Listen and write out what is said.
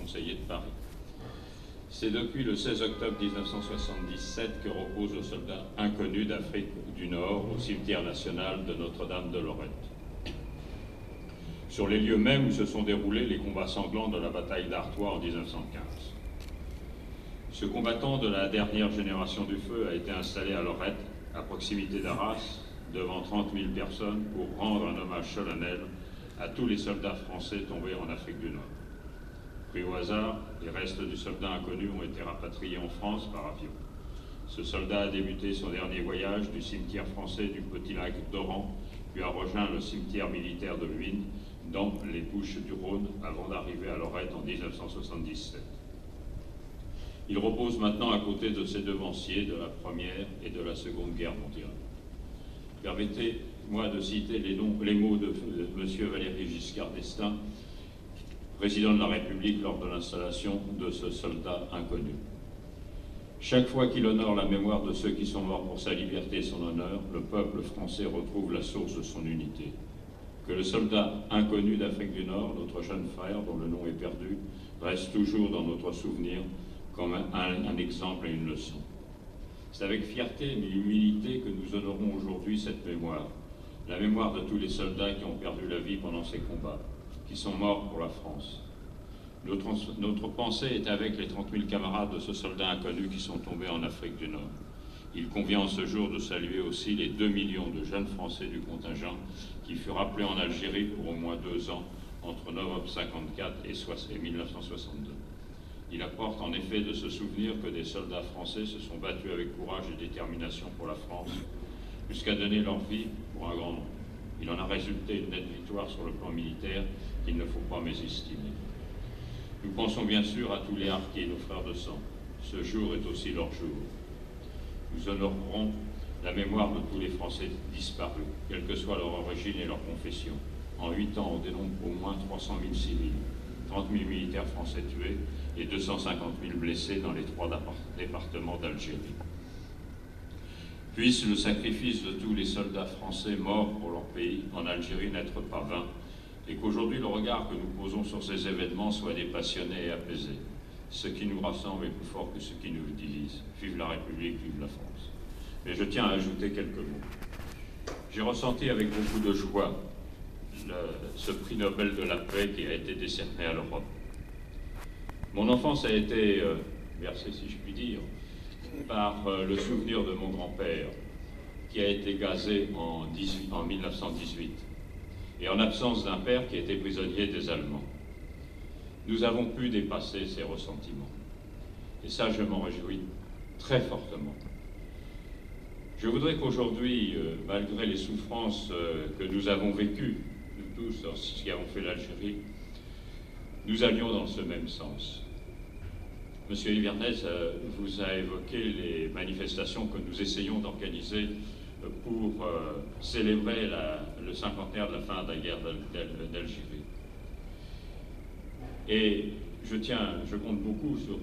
conseiller de Paris. C'est depuis le 16 octobre 1977 que repose le soldat inconnu d'Afrique du Nord au cimetière national de Notre-Dame de Lorette. Sur les lieux mêmes où se sont déroulés les combats sanglants de la bataille d'Artois en 1915. Ce combattant de la dernière génération du feu a été installé à Lorette, à proximité d'Arras, devant 30 000 personnes pour rendre un hommage solennel à tous les soldats français tombés en Afrique du Nord. Pris au hasard, les restes du soldat inconnu ont été rapatriés en France par avion. Ce soldat a débuté son dernier voyage du cimetière français du Petit Lac d'Oran, puis a rejoint le cimetière militaire de Luynes, dans les Bouches-du-Rhône, avant d'arriver à Lorette en 1977. Il repose maintenant à côté de ses devanciers de la Première et de la Seconde Guerre mondiale. Permettez-moi de citer les mots de M. Valéry Giscard d'Estaing, président de la République lors de l'installation de ce soldat inconnu. Chaque fois qu'il honore la mémoire de ceux qui sont morts pour sa liberté et son honneur, le peuple français retrouve la source de son unité. Que le soldat inconnu d'Afrique du Nord, notre jeune frère dont le nom est perdu, reste toujours dans notre souvenir comme un exemple et une leçon. C'est avec fierté mais humilité que nous honorons aujourd'hui cette mémoire, la mémoire de tous les soldats qui ont perdu la vie pendant ces combats, qui sont morts pour la France. Notre pensée est avec les 30 000 camarades de ce soldat inconnu qui sont tombés en Afrique du Nord. Il convient en ce jour de saluer aussi les 2 millions de jeunes Français du contingent qui furent appelés en Algérie pour au moins 2 ans entre novembre 1954 et 1962. Il apporte en effet de se souvenir que des soldats français se sont battus avec courage et détermination pour la France, jusqu'à donner leur vie pour un grand nombre. Il en a résulté une nette victoire sur le plan militaire qu'il ne faut pas mésestimer. Nous pensons bien sûr à tous les harkis, nos frères de sang. Ce jour est aussi leur jour. Nous honorerons la mémoire de tous les Français disparus, quelle que soit leur origine et leur confession. En 8 ans, on dénombre au moins 300 000 civils, 30 000 militaires français tués et 250 000 blessés dans les 3 départements d'Algérie. Puisse le sacrifice de tous les soldats français morts pour leur pays en Algérie n'être pas vain, et qu'aujourd'hui le regard que nous posons sur ces événements soit dépassionné et apaisé. Ce qui nous rassemble est plus fort que ce qui nous divise. Vive la République, vive la France. Mais je tiens à ajouter quelques mots. J'ai ressenti avec beaucoup de joie ce prix Nobel de la paix qui a été décerné à l'Europe. Mon enfance a été bercée, si je puis dire, par le souvenir de mon grand-père qui a été gazé en 1918 et en absence d'un père qui était prisonnier des Allemands. Nous avons pu dépasser ces ressentiments et ça je m'en réjouis très fortement. Je voudrais qu'aujourd'hui, malgré les souffrances que nous avons vécues, nous tous qui avons fait l'Algérie, nous allions dans ce même sens. Monsieur Hivernès vous a évoqué les manifestations que nous essayons d'organiser pour célébrer le 50aire de la fin de la guerre d'Algérie. Et je compte beaucoup sur